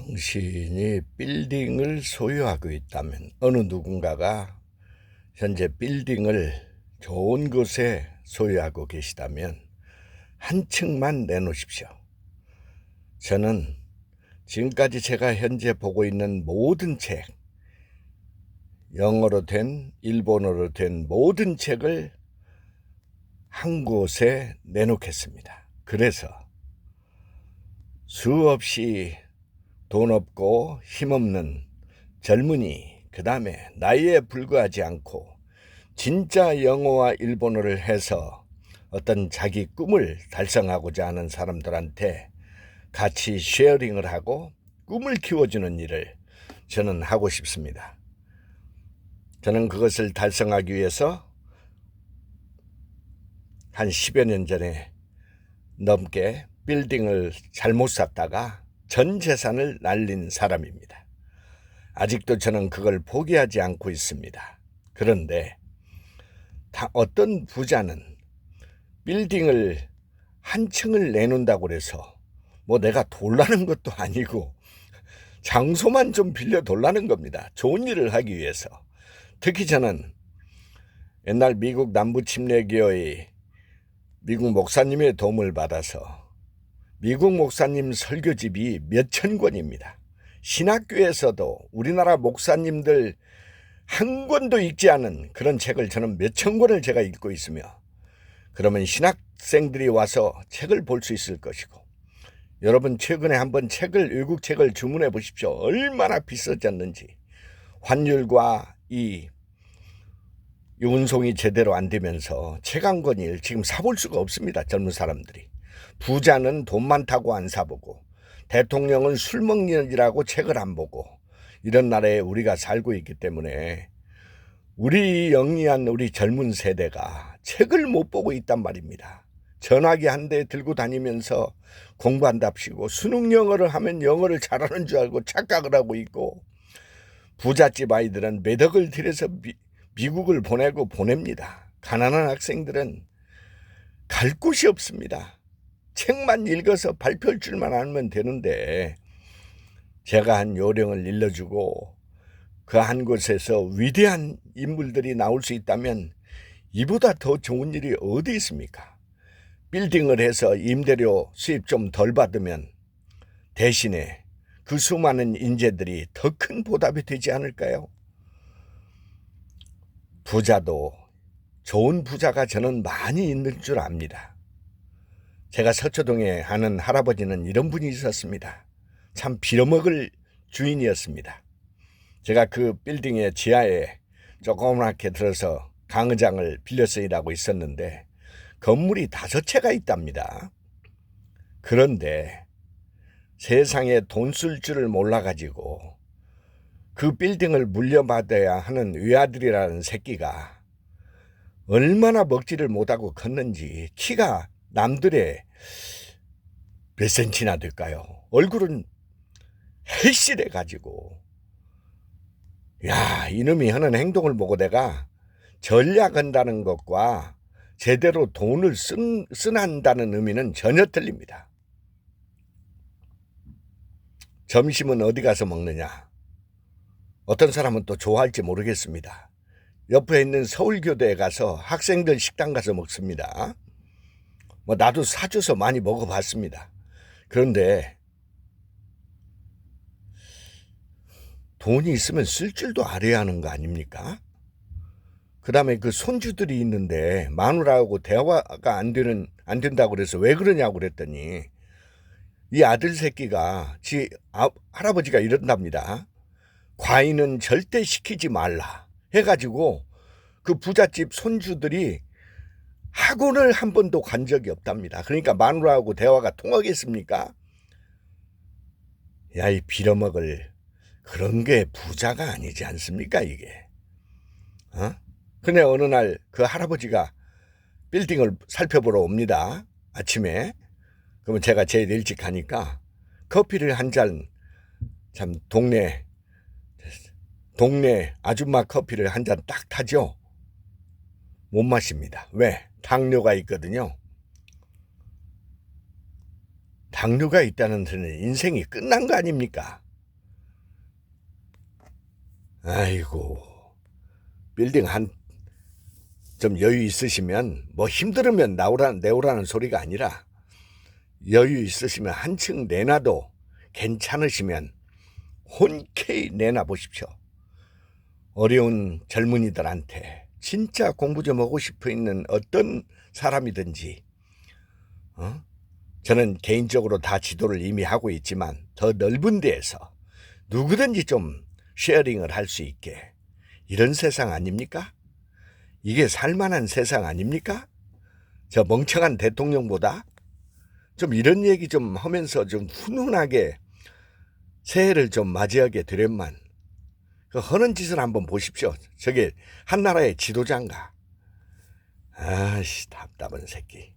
당신이 빌딩을 소유하고 있다면, 어느 누군가가 현재 빌딩을 좋은 곳에 소유하고 계시다면 한 층만 내놓으십시오. 저는 지금까지 제가 현재 보고 있는 모든 책, 영어로 된, 일본어로 된 모든 책을 한 곳에 내놓겠습니다. 그래서 수없이 돈 없고 힘없는 젊은이, 그 다음에 나이에 불과하지 않고 진짜 영어와 일본어를 해서 어떤 자기 꿈을 달성하고자 하는 사람들한테 같이 쉐어링을 하고 꿈을 키워주는 일을 저는 하고 싶습니다. 저는 그것을 달성하기 위해서 한 10여 년 전에 넘게 빌딩을 잘못 샀다가 전 재산을 날린 사람입니다. 아직도 저는 그걸 포기하지 않고 있습니다. 그런데 어떤 부자는 빌딩을 한 층을 내놓는다고 해서 뭐 내가 돌라는 것도 아니고 장소만 좀 빌려 돌라는 겁니다. 좋은 일을 하기 위해서. 특히 저는 옛날 미국 남부침례교회의 미국 목사님의 도움을 받아서 미국 목사님 설교집이 몇천 권입니다. 신학교에서도 우리나라 목사님들 한 권도 읽지 않은 그런 책을 저는 몇천 권을 제가 읽고 있으며, 그러면 신학생들이 와서 책을 볼 수 있을 것이고, 여러분 최근에 한번 외국 책을 주문해 보십시오. 얼마나 비싸졌는지. 환율과 이 운송이 제대로 안 되면서 책 한 권을 지금 사볼 수가 없습니다. 젊은 사람들이. 부자는 돈 많다고 안 사보고, 대통령은 술 먹느라고 책을 안 보고, 이런 나라에 우리가 살고 있기 때문에 우리 영리한 우리 젊은 세대가 책을 못 보고 있단 말입니다. 전화기 한 대 들고 다니면서 공부한답시고 수능 영어를 하면 영어를 잘하는 줄 알고 착각을 하고 있고, 부잣집 아이들은 몇 억을 들여서 미국을 보냅니다. 가난한 학생들은 갈 곳이 없습니다. 책만 읽어서 발표할 줄만 알면 되는데, 제가 한 요령을 일러주고 그 한 곳에서 위대한 인물들이 나올 수 있다면 이보다 더 좋은 일이 어디 있습니까? 빌딩을 해서 임대료 수입 좀 덜 받으면 대신에 그 수많은 인재들이 더 큰 보답이 되지 않을까요? 부자도 좋은 부자가 저는 많이 있는 줄 압니다. 제가 서초동에 아는 할아버지는 이런 분이 있었습니다. 참 빌어먹을 주인이었습니다. 제가 그 빌딩의 지하에 조그맣게 들어서 강의장을 빌려서 일하고 있었는데 건물이 5채가 있답니다. 그런데 세상에 돈 쓸 줄을 몰라가지고 그 빌딩을 물려받아야 하는 외아들이라는 새끼가 얼마나 먹지를 못하고 컸는지, 키가 남들의 몇 센치나 될까요? 얼굴은 헬실해가지고, 야, 이놈이 하는 행동을 보고 내가 전략한다는 것과 제대로 돈을 쓴다는 의미는 전혀 틀립니다. 점심은 어디 가서 먹느냐? 어떤 사람은 또 좋아할지 모르겠습니다. 옆에 있는 서울교대에 가서 학생들 식당 가서 먹습니다. 뭐 나도 사줘서 많이 먹어봤습니다. 그런데 돈이 있으면 쓸 줄도 알아야 하는 거 아닙니까? 그 다음에 그 손주들이 있는데 마누라하고 대화가 안 된다고 그래서 왜 그러냐고 그랬더니 이 아들 새끼가 할아버지가 이런답니다. 과인은 절대 시키지 말라 해가지고 그 부잣집 손주들이 학원을 한 번도 간 적이 없답니다. 그러니까 마누라하고 대화가 통하겠습니까? 야, 이 빌어먹을 그런 게 부자가 아니지 않습니까, 이게? 근데 어느 날 그 할아버지가 빌딩을 살펴보러 옵니다. 아침에. 그러면 제가 제일 일찍 가니까 커피를 한 잔, 참 동네 아줌마 커피를 한 잔 딱 타죠. 못 마십니다. 왜? 당뇨가 있거든요. 당뇨가 있다는 데는 인생이 끝난 거 아닙니까? 아이고, 빌딩 좀 여유 있으시면, 뭐 힘들으면 내오라는 소리가 아니라, 여유 있으시면 한층 내놔도 괜찮으시면 흔쾌히 내놔 보십시오. 어려운 젊은이들한테 진짜 공부 좀 하고 싶어 있는 어떤 사람이든지, 저는 개인적으로 다 지도를 이미 하고 있지만 더 넓은 데에서 누구든지 좀 쉐어링을 할 수 있게, 이런 세상 아닙니까? 이게 살만한 세상 아닙니까? 저 멍청한 대통령보다 좀 이런 얘기 좀 하면서 좀 훈훈하게 새해를 좀 맞이하게 되련만, 그 하는 짓을 한번 보십시오. 저게 한 나라의 지도자인가? 아씨, 답답한 새끼.